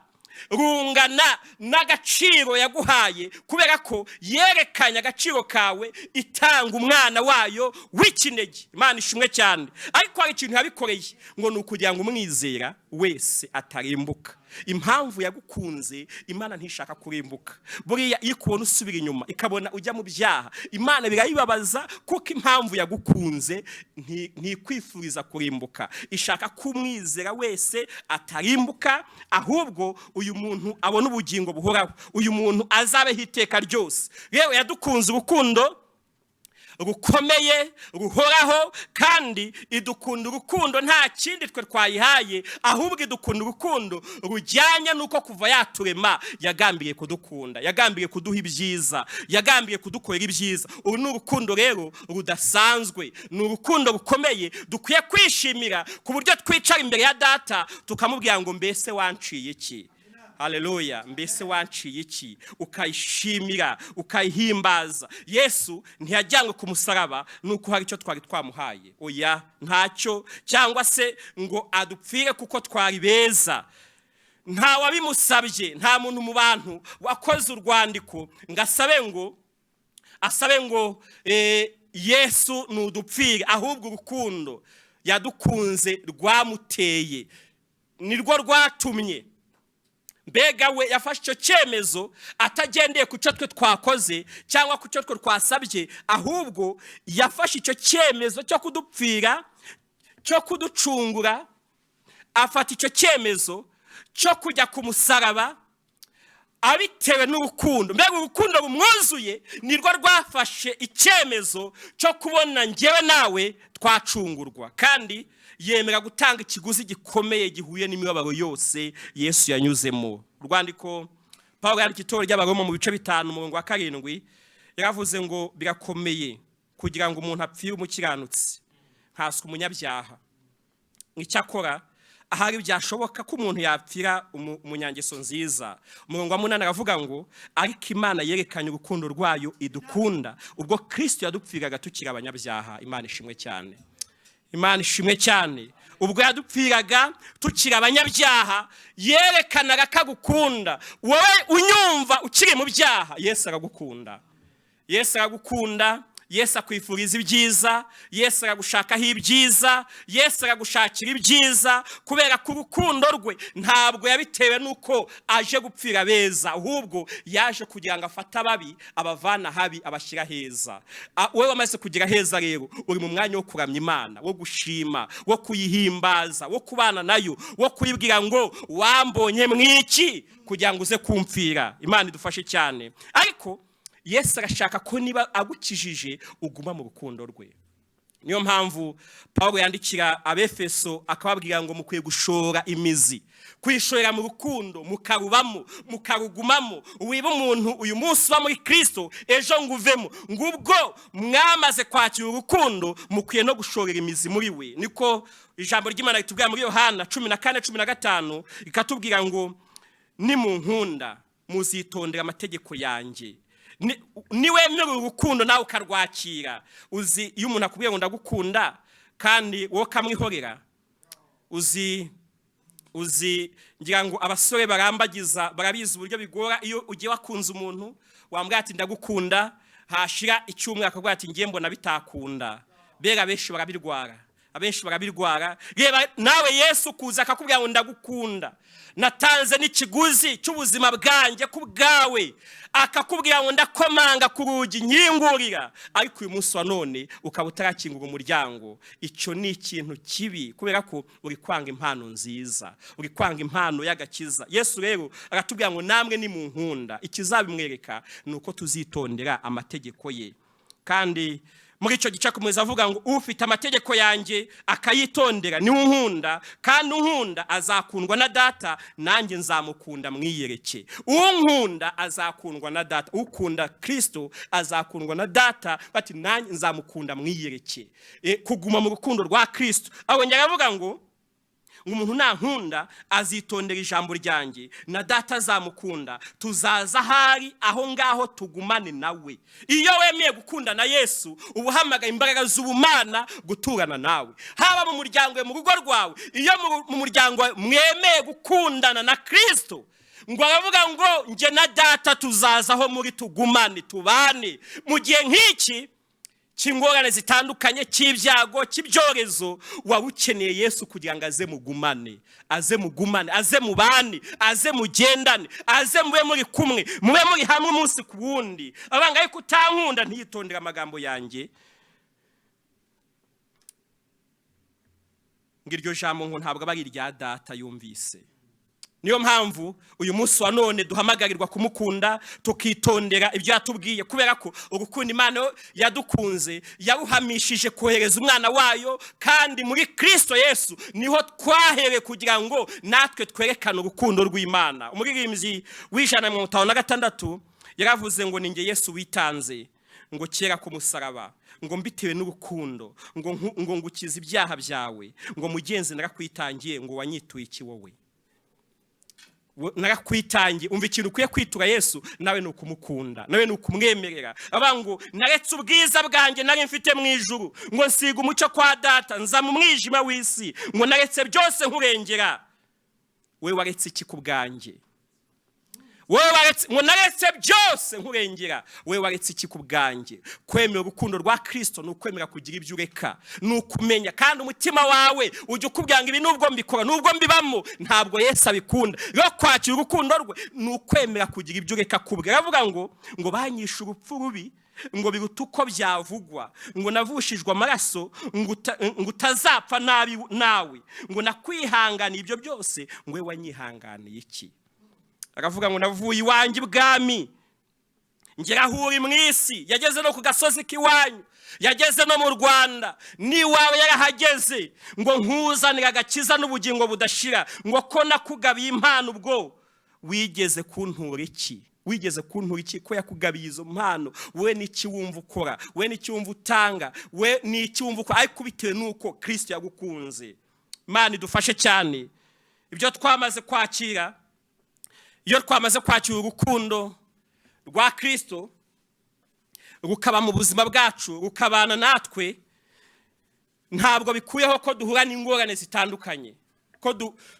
rungana n'agaciro yaguhaye, kubera ko yerekanye agaciro kawe itanga umwana wayo w'ikinege. Imana ishimwe cyane. Ariko hari ikintu yabikoreye ngo ni ukugira ngo umwizera wese atarimbuka. Impamvu yagukunze, Imana ntishaka kurimbuka. Buriya iyo kubona usubira inyuma ikabona ujya mu byaha, Imana birayibabaza, kuko impamvu yagukunze ntikwifuriza kurimbuka. Ishaka kumwizera wese atarimbuka, ahubwo uyu muntu abona ubugingo buhoraho, uyu muntu azabeho iteka ryose. Rero yadukunze urukundo rukomeye ruhoraho, kandi idukunda urukundo nta kindi twe twayihaye, ahubwo idukunda urukundo rujyanye n'uko kuva yaturema yagambiriye kudukunda, yagambiriye kuduha ibyiza, yagambiriye kudukorera ibyiza. Uru ni urukundo rero rudasanzwe, ni urukundo rukomeye dukwiye kwishimira, ku buryo twicara imbere ya data tukamubwira ngo mbese wanciye iki? Haleluya, mbese wanciye iki? Ukayishimira, ukayihimbaza. Yesu ntiyajyanywe ku musaraba nuko hari icyo twari twamuhaye, oya, ntacyo, cyangwa se ngo adupfire kuko twari beza. Nta wabimusabye, nta muntu mu bantu wakoze urwandiko ngo asabe ngo Yesu nudupfire, ahubwo urukundo yadukunze rwamuteye nirwo rwatumye. Mbega we yafashe icyo cyemezo atagendeye ku cyo twe twakoze cyangwa ku cyo twe twasabye, ahubwo yafashe icyo cyemezo cyo kudupfira, cyo kuducungura, afata icyo cyemezo cyo kujya ku musaraba abitewe n'urukundo. Mbega urukundo rumwuzuye nirwo rwafashe icyemezo cyo kubona njyewe nawe twacungurwa, kandi yemera gutanga ikiguzi gikomeye gihuye n'imibabaro yose Yesu yanyuzemo. Urwandiko Pawulo yandika itorero ry'Abaroma mu bice 5:7 yaravuze ngo birakomeye kugira ngo umuntu apfire umukiranutsi nkaswe umunyabyaha. Icyakora ahari byashoboka ko umuntu yapfira umunyangeso nziza. 8 aravuga ngo ariko Imana yerekanye urukundo rwayo idukunda ubwo Kristo yadupfiraga tukiri abanyabyaha. Imana ishimwe cyane, Imana ishimwe cyane. Ubwo yadupfiraga tukiri abanyabyaha yerekanaga kagukunda. Wowe unyumva ukiri mu byaha, Yesu aragukunda, Yesu aragukunda, Yesu akwifuriza ibyiza, Yesu aragushakaho ibyiza, Yesu aragushakira ibyiza, kubera ko urukundo rwe ntabwo yabitewe nuko aje gupfira beza, ahubwo yaje kugira ngo afate ababi abavana habi abashyira heza. Wowe wamaze kugira heza rero uri mu mwanya wo kuramya Imana, wo gushima, wo kuyihimbaza, wo kubana nayo, wo kuyibwira ngo wambonye mwiki kugira ngo uze kumfira. Imana idufashe cyane. Ariko Yesu arashaka ko niba agukijije uguma mu rukundo rwe. Niyo mpamvu Pawulo yandikira Abefeso akababwira ngo mukwiye gushora imizi, kwishorera mu rukundo, mukarubamo, mukarugumamo. Wiba umuntu uyu munsi uba muri Kristo, ejo nguvemo. Ngubwo mwamaze kwakira urukundo, mukwiye no gushorera imizi muri we. Niko ijambo ry'Imana ritubwira muri Yohana 14:15 ikatubwira ngo nimunkunda muzitondera amategeko yanjye. Niwemera urukundo nawe ukarwakira. Uzi iyo umuntu akubwiye ngo ndagukunda kandi wowe kamwihorera, uzi ngira ngo abasore barambagiza barabizi uburyo bigora. Iyo ugiye wakunze umuntu wambwira ati ndagukunda, hashira icyumwe akabwira ati ngiye mbona bitakunda. Bera benshi barabirwara. Reba nawe Yesu kuza akakubwira ngo ndagukunda, natanze n'ikiguzi cy'ubuzima bwanjye ku bwawe, akakubwira ngo ndakomanga ku rugi nkingurira, ariko uyu munsi wa none ukaba utarakingura umuryango. Icyo ni ikintu kibi, kubera ko uri kwanga impano nziza, uri kwanga impano y'agakiza. Yesu rero aratubwira ngo namwe ni mu nkunda, ikizabimwereka nuko tuzitondera amategeko ye. Kandi muri icyo gice akomeza avuga ngo ufite amategeko yanjye akayitondera ni unkunda, kandi unkunda azakundwa na data, nanjye nzamukunda mwiyereke. Unkunda azakundwa na data, ukunda Kristo azakundwa na data, bati nanjye nzamukunda mwiyereke. Kuguma mu rukundo rwa Kristo. Abongera avuga ngo umuntu nankunda azitondera ijambo ryanjye, na data azamukunda, tuzaza hari aho ngaho tugumane nawe. Iyo wemeye gukunda na Yesu ubuhamagaye imbaraga z'ubumana guturana nawe, haba mu muryango mu rugo rwawe. Iyo mu muryango mwemeye gukundana na Kristo, ngo aravuga ngo nje na data tuzaza aho muri tugumane tubane. Mu gihe nk'iki cy'ingorane zitandukanye, cy'ibyago, cy'ibyorezo, waba ukeneye Yesu kugira ngo aze mugumane, aze mubane, aze mugendane, aze mube muri kumwe, mube muri hamwe umunsi ku wundi. Abanga ariko utankunda ntiyitondera amagambo yanjye, ngo iryo jambo ngo ntabwo aba ari irya data yumvise. niyo mpamvu uyu munsi wa none duhamagarirwa kumukunda, tukitondera ibyo yatubwiye, kubera ko urukundo Imana yadukunze yaruhamishije kohereza umwana wayo, kandi muri Kristo Yesu niho twahereye kugira ngo natwe twerekane urukundo rw'Imana. Umuririmbyi w'156 yaravuze ngo ninjye Yesu witanze, ngo kera ku musaraba, ngo mbitewe n'urukundo, ngo ngukize ibyaha byawe, ngo mugenzi narakwitangiye, ngo wanyituye iki wowe? Narakwitangiye. Umva ikintu ukwiye kwitura Yesu, nawe nukumukunda, nawe nukumwemerera. Abango naretse ubwiza bwanjye nari mfite mu ijuru, ngo nsiga umucyo kwa data, nza mu mwijima w'isi, ngo naretse byose nkurengera. We waretse iki ku bwanjye? Wewe waretse, ngo naretse byose nkurengera. We waretse iki ku bwanjye? Kwemera urukundo rwa Kristo nukwemera kugira ibyo ureka, nukumenya kandi umutima wawe ujye ukubwira ngo ibi nubwo mbikora, nubwo mbibamo, ntabwo Yesu abikunda. Yo kwakira urukundo rwe nukwemera kugira ibyo ureka kubwe. Aravuga ngo banyishe urupfu rubi, ngo biruta uko byavugwa, ngo navushijwe amaraso, ngo utazapfa nabi nawe, ngo nakwihanganiye ibyo byose, ngo we wanyihanganiye iki? Aravuga ngo navuye iwanjye ibwami ngera aho uri mu isi, yageze no ku gasozi k'iwanyu, yageze no mu Rwanda, n'iwawe yarahageze, ngo nkuzanire agakiza n'ubugingo budashira, ngo ko nakugabiye impano ubwo wigeze kuntura iki? Wigeze kuntura iki ko yakugabiye izo mpano? We n'iki wumva ukora, we n'iki wumva utanga, we n'iki wumva ukora, ariko bitewe n'uko Kristo yagukunze. Imana idufashe cyane. Ibyo twamaze kwakira, iyo twamaze kwakira urukundo rwa Kristo rukaba mu buzima bwacu, rukabana natwe, ntabwo bikuyeho ko duhura n'ingorane zitandukanye,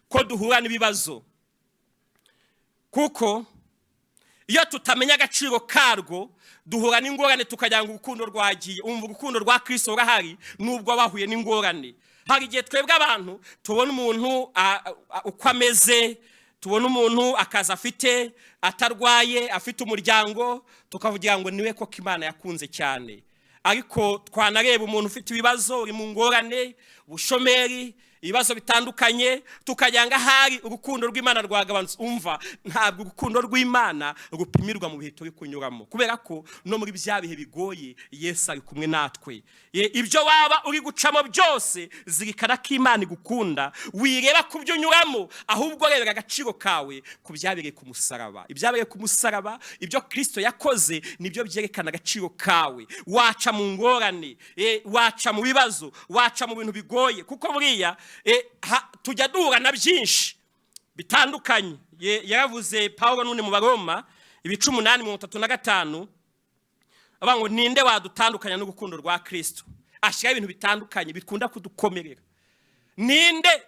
ko duhura n'ibibazo. Kuko iyo tutamenya agaciro karwo, duhura n'ingorane tukagira ngo urukundo rwagiye. Umva urukundo rwa Kristo rurahari nubwo bahuye n'ingorane. Hari igihe twebwe abantu tubona umuntu uko ameze, tubona umuntu akaza afite, atarwaye, afite umuryango, tukavugira ngo niwe koko Imana yakunze cyane. Ariko twanareba umuntu ufite ibibazo, uri mu ngorane, ubushomeri, ibibazo bitandukanye, tukagira ngo ahari urukundo rw'Imana rwagabanutse. Umva, ntabwo urukundo rw'Imana rupimirwa mu bihe turi kunyuramo, kubera ko no muri bya bihe bigoye Yesu ari kumwe natwe. Ibyo waba uri gucamo byose, zirikana ko Imana igukunda, wireba ku byo unyuramo, ahubwo reba agaciro kawe ku byabereye ku musaraba. Ibyabereye ku musaraba, ibyo Kristo yakoze, nibyo byerekana agaciro kawe. Waca mu ngorane, waca mu bibazo, waca mu bintu bigoye, kuko buriya tujya duhura na byinshi bitandukanye. Yaravuze Pawulo none mu Baroma 8:35, abango ninde wadutandukanya n'urukundo rwa Kristo? Ashira ibintu bitandukanye bikunda kudukomerera. Ninde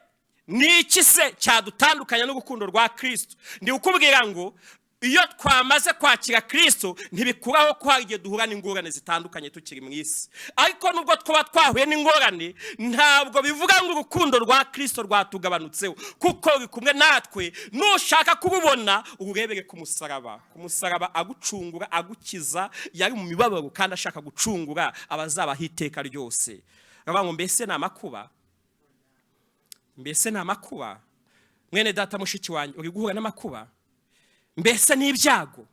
niki se cyadutandukanya n'urukundo rwa Kristo? Ndi ukubwira ngo iyo twamaze kwakira Kristo, ntibikuraho ko hari igihe duhura n'ingorane zitandukanye tukiri mu isi. Ariko nubwo twaba twahuye n'ingorane, ntabwo bivuga ngo urukundo rwa Kristo rwatugabanutseho, kuko ruri kumwe natwe. Nushaka kububona, urebere ku musaraba. Ku musaraba agucungura, agukiza, yari mu mibabaro kandi ashaka gucungura abazaba hiteka ryose. Abango mbese na makuba, mbese na makuba, mwene data mushiki wanyu, uri guhura n'amakuba? Mbese n'ibyago,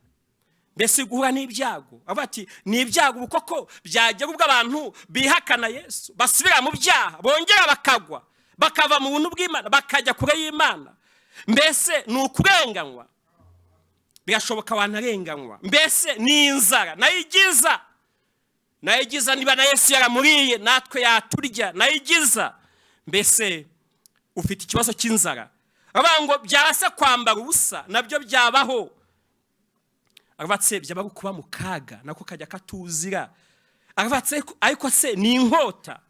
mbese guhura n'ibyago? Abati n'ibyago koko byajya ubwo abantu bihakana Yesu, basubira mu byaha, bongera bakagwa, bakava mu buntu bw'Imana, bakajya kure y'Imana. Mbese n'ukurenganywa, birashoboka wanarenganywa. Mbese n'inzara nayigiza niba na Yesu yaramuriye natwe yaturya nayigiza. Mbese ufite ikibazo cy'inzara, abango byarase kwambara ubusa, nabyo byabaho. Aravatse byabaho kuba mu kaga, nako kajya katuzira. Aravatse ariko se ni inkota.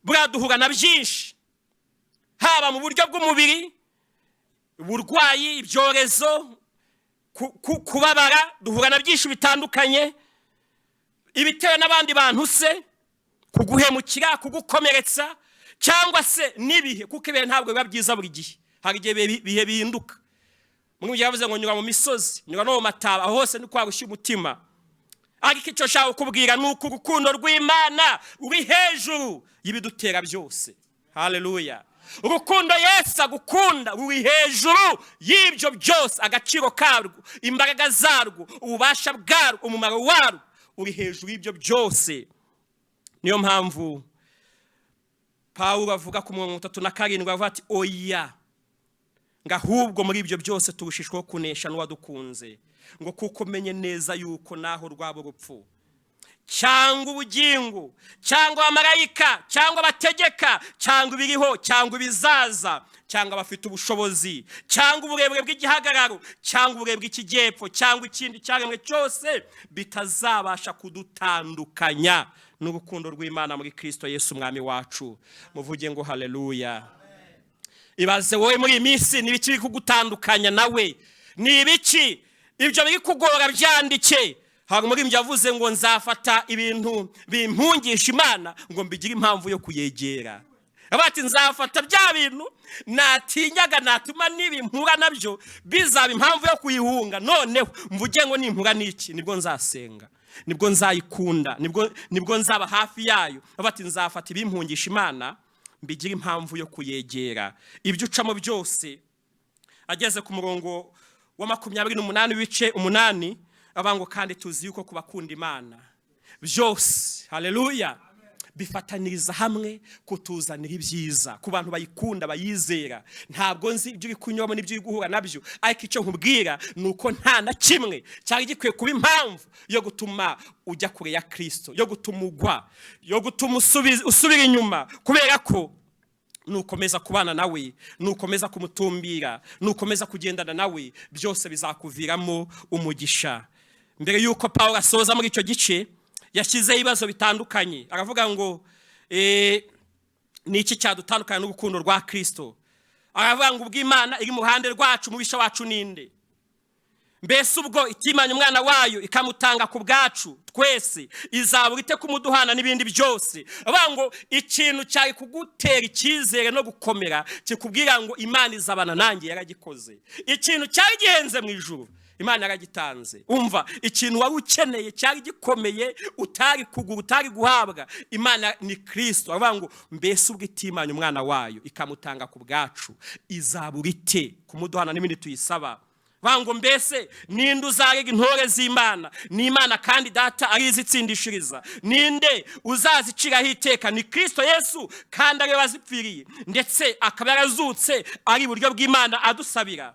Buraduhura na byinshi, haba mu buryo bw'umubiri, uburwayi, ibyorezo, kubabara, duhura na byinshi bitandukanye. Ibitewe n'abandi bantu se, kuguhemukira, kugukomeretsa, cyangwa se nibihe, kuko ibihe ntabwo biba byiza buri gihe. Hari igihe bihe bihinduka. Mungu yavuze ngo nyura mu misozi, nyura no mu mataba, aho hose ni kwagushya umutima. Ariko icyo shaka kubwira ni uko urukundo rw'Imana uri hejuru y'ibidutera byose. Haleluya. urukundo Yesu agukunda ruri hejuru y'ibyo byose. Agaciro karwo, imbaraga zarwo, ububasha bwarwo, umumaro warwo uri hejuru y'ibyo byose. Niyo mpamvu Pawulo avuga ku 37 avuga ati oya, ngo ahubwo muri ibyo byose turushishwaho kunesha n'uwadukunze, ngo kuko menye neza yuko naho rwaba urupfu cyangwa ubugingo cyangwa abamarayika cyangwa abategeka cyangwa ibiriho cyangwa ibizaza cyangwa abafite ubushobozi cyangwa uburebure bw'igihagararo cyangwa uburebure bw'ikijyepfo cyangwa ikindi cyaremwe cyose bitazabasha kudutandukanya n'urukundo rw'Imana muri Kristo Yesu umwami wacu. Muvuge ngo haleluya. Ibaze wowe muri iyi minsi n'ibiki biri kugutandukanya nawe? Ni ibiki ibyo biri kugora? Byandike. Hari muri ibyo yavuze ngo nzafata ibintu bimpungisha Imana ngo mbigire impamvu yo kuyegera. Abati nzafata bya bintu natinyaga natuma nibimpura nabyo bizaba impamvu yo kuyihunga, noneho mvuge ngo nimpura niki nibwo nzasenga, nibwo nzayikunda, nibwo nzaba hafi yayo. Abati nzafata ibimpungisha Imana mbigira impamvu yo kuyegera. Ibyo ucamo byose. Ageze ku murongo wa 28 w'ibice 8 abango kandi tuzi yuko kubakunda Imana byose, haleluya, bifataniriza hamwe kutuzanira ibyiza ku bantu bayikunda bayizera. Ntabwo nzi ibyo uri kunyuramo n'ibyo uri guhura nabyo, ariko icyo nkubwira nuko nta na kimwe cyari gikwiye kuba impamvu yo gutuma ujya kure ya Kristo, yo gutuma ugwa, yo gutuma usubira inyuma, kubera ko nukomeza kubana nawe, nukomeza kumutumbira, nukomeza kugendana nawe, byose bizakuviramo umugisha. Mbere yuko Pawulo asoza muri icyo gice yashyizeho ibibazo bitandukanye. Aravuga ngo ni iki cyadutandukanya n'urukundo rwa Kristo? Aravuga ngo ubw'Imana iri mu ruhande rwacu, mubisha wacu ninde? Mbese ubwo itimanya umwana wayo ikamutanga ku bwacu twese, izabura ite kumuduhana n'ibindi byose? Aravuga ngo ikintu cyari kugutera icyizere no gukomera kikubwira ngo Imana izabana nanjye yaragikoze. Ikintu cyari gihenze mu ijuru Imana yaragitanze. Umva, ikintu wari ukeneye cyari gikomeye utari kugura utari guhabwa, Imana ni Kristo. Aravuga ngo mbese ubwo itimanya umwana wayo ikamutanga ku bwacu izabura ite kumuduhana n'ibindi tuyisaba? Bango mbese ninde uzarega intore z'Imana? Ni Imana kandi data arizitsindishiriza. Ninde uzaziciraho iteka? Ni Kristo Yesu kandi ariwe wazipfiriye ndetse akaba yarazutse ari iburyo bw'Imana adusabira.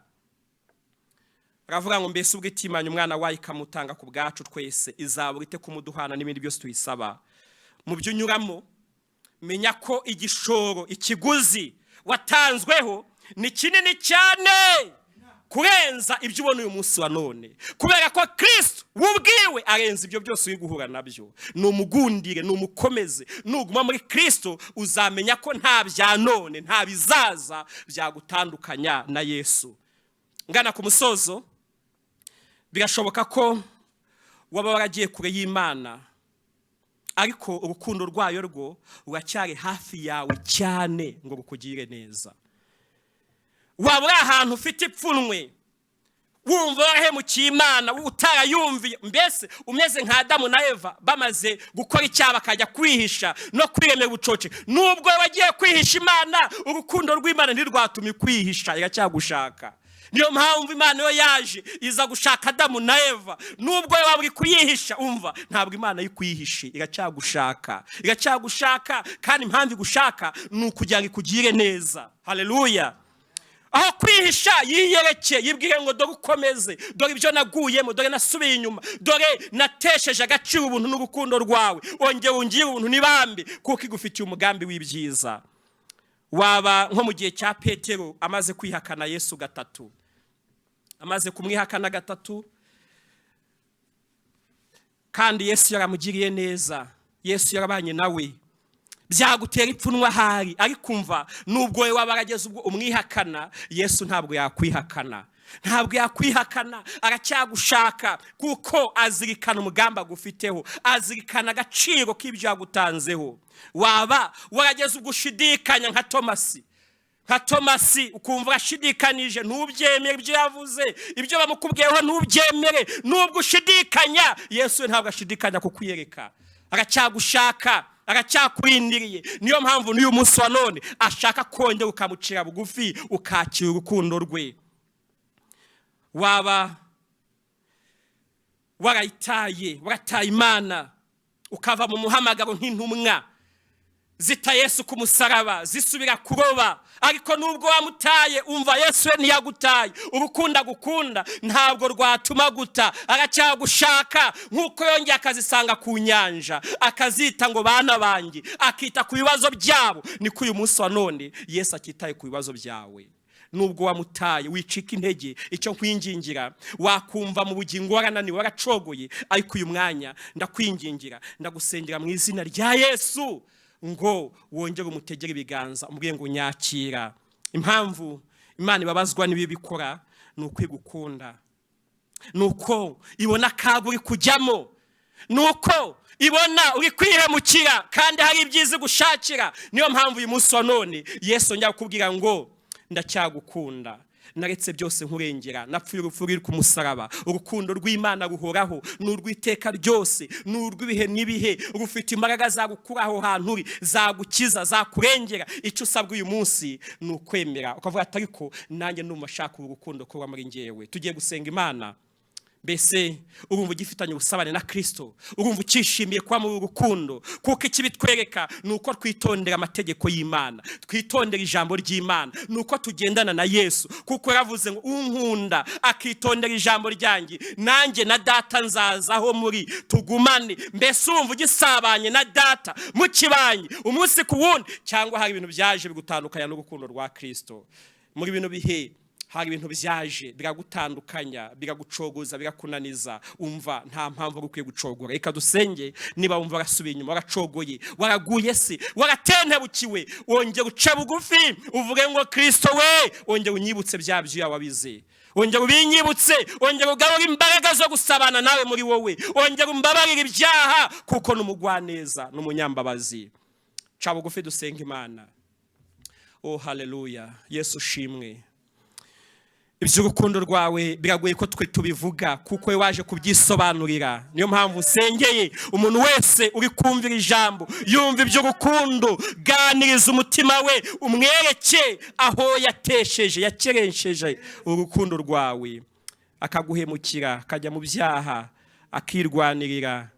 Aravuga ngo mbese ubwo itimanya umwana wayo ikamutanga ku bwacu twese izabura ite kumuduhana n'ibindi byose tuyisaba? Mu byo unyuramo menya ko igishoro, ikiguzi watanzweho ni kinini cyane kurenza ibyo ubona uyu munsi wa none, kubera ko Kristo ubwiwe arenza ibyo byose uri guhura nabyo. Numugundire, numukomeze, nuguma muri Kristo uzamenya ko nta bya none nta bizaza byagutandukanya na Yesu. Ngana ku musozo, birashoboka ko waba waragiye kure y'Imana, ariko urukundo rwayo rwo ruracyari hafi yawe cyane ngo rukugire neza. Waba uri ahantu ufite ipfunwe, wumva warahemukiye Imana, utarayumviye, mbese umeze nka Adamu na Eva bamaze gukora icyaha bakajya kwihisha no kwiremera ubucoce. Nubwo wagiye kwihisha Imana, urukundo rw'Imana ntirwatumye kwihisha, iracyagushaka. Niyo mpamvu Imana yo yaje iza gushaka Adamu na Eva. Nubwo waba uri kuyihisha, umva, ntabwo Imana yikwihishe, iracyagushaka. Iracyagushaka kandi impamvu igushaka ni ukugira ngo ikugire neza. Haleluya. Aho kwihisha yiyereke, yibwire ngo dore ukomeze, dore ibyo naguyemo, dore nasubiye inyuma, dore natesheje agaciro ubuntu n'urukundo rwawe, ongera ungire ubuntu nibambe kuko igufitiye umugambi w'ibyiza. Waba nko mu gihe cya Petero amaze kwihakana Yesu gatatu, amaze kumwihakana gatatu, kandi Yesu yaramugiriye neza, Yesu yarabanye nawe, byagutera ipfunwe ahari. Ariko umva, nubwo we wabarageze ubwo umwihakana, Yesu ntabwo yakwihakana, ntabwo yakwihakana, aracyagushaka kuko azirikana umugambi agufiteho, azirikana agaciro k'ibyo yagutanzeho. Waba warageze ubwo ushidikanya nka Tomasi, ukumva ashidikanije, ntubyemere ibyo yavuze, ibyo bamukubwiyeho ntubyemere. Nubwo ushidikanya, Yesu ntabwo ashidikanya kukwiyereka, aracyagushaka, aracyakurindiriye. Niyo mpamvu n'uyu munsi wa none ashaka kongera ukamucira bugufi ukakira urukundo rwe. Waba warataye Imana ukava mu muhamagaro nk'intumwa zita Yesu ku musaraba zisubira kuroba, ariko nubwo wamutaye umva Yesu we ntiyagutaye. Urukunda gukunda ntabwo rwatuma guta, aracyagushaka nk'uko yongeye akazisanga ku nyanja akazita ngo bana banjye, akita ku bibazo byabo. Niko uyu munsi wa none Yesu akitaye ku bibazo byawe. Nubwo wamutaye wicika intege, icyo nkwingingira, wakumva mu bugingo warananiwe waracogoye, ariko uyu mwanya ndakwingingira ndagusengera mu izina rya Yesu ngo wongere umutegere ibiganza umubwiye ngo nyakira. Impamvu Imana ibabazwa n'ibi bikora nuko igukunda, nuko ibona akaga uri kujyamo, nuko ibona uri kwihemukira kandi hari ibyiza gushakira. Niyo mpamvu uyu munsi wa none Yesu njya kukubwira ngo ndacyagukunda, naretse byose nkurengera, napfuye urupfu ruri ku musaraba. Urukundo rw'Imana ruhoraho, n'urw'iteka ryose, n'urw'ibihe n'ibihe, rufite imbaraga zagukuraho hantu uri, zagukiza, zakurengera. Icyo usabwa uyu munsi ni ukwemera ukavuga ati ariko nanjye ndumva shaka urukundo kuba muri njyewe. Tugiye gusenga Imana. Mbese urumva ugifitanye ubusabane na Kristo, urumva ukishimiye kuba mu rukundo, kuko ikibitwereka nuko twitondera amategeko y'Imana, twitondera ijambo ry'Imana, nuko tugendana na Yesu, kuko yaravuze ngo unkunda akitondera ijambo ryanjye nanjye na data nzazaho muri tugumane. Mbese urumva ugisabanye na data mukibanye umunsi ku wundi, cyangwa hari ibintu byaje bigutandukanya n'urukundo rwa Kristo? Muri bino bihe hari ibintu byaje biragutandukanya, biragucogoza, birakunaniza. Umva nta mpamvu ukwiye gucogora. Reka dusenge. Niba wumva warasubiye inyuma, waracogoye, waraguye se, waratentebukiwe, wongera uce bugufi uvuge ngo Kristo we, wongera unyibutse bya byuya wabize, wongera ubinyibutse, wongera ugarura imbaraga zo gusabana nawe muri wowe, wongera umbabarira ibyaha kuko n'umugwaneza n'umunyambabazi. Ca bugufi dusenga Imana. Oh haleluya. Yesu ushimwe. Iby'urukundo rwawe biragoye ko twe tubivuga kuko we waje kubyisobanurira. Niyo mpamvu usengeye umuntu wese uri kumvira ijambo yumva iby'urukundo, ganiriza umutima we, umwereke aho yatesheje, yakerensheje urukundo rwawe, akaguhemukira, akajya mu byaha, akirwanirira,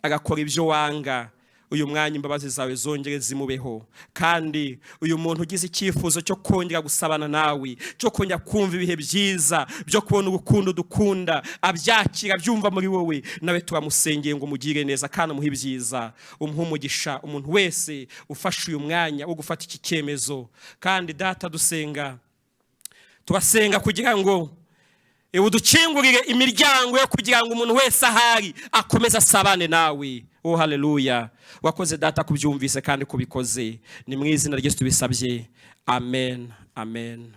agakora ibyo wanga. Uyu mwanya imbabazi zawe zongere zimubeho, kandi uyu muntu ugize icyifuzo cyo kongera gusabana nawe, cyo kongera kumva ibihe byiza, byo kubona urukundo dukunda, abyakira byumva muri wowe, nawe turamusengeye ngo mugire neza kandi umuhe ibyiza, umuhe umugisha. Umuntu wese ufashe uyu mwanya wo gufata iki cyemezo, kandi data dusenga, turasenga kugira ngo udukingurire imiryango yo kugira ngo umuntu wese ahari akomeze asabane nawe. Oh haleluya. Wakoze data kubyumvise kandi kubikoze. Ni mu izina rye tubisabye. Amen. Amen.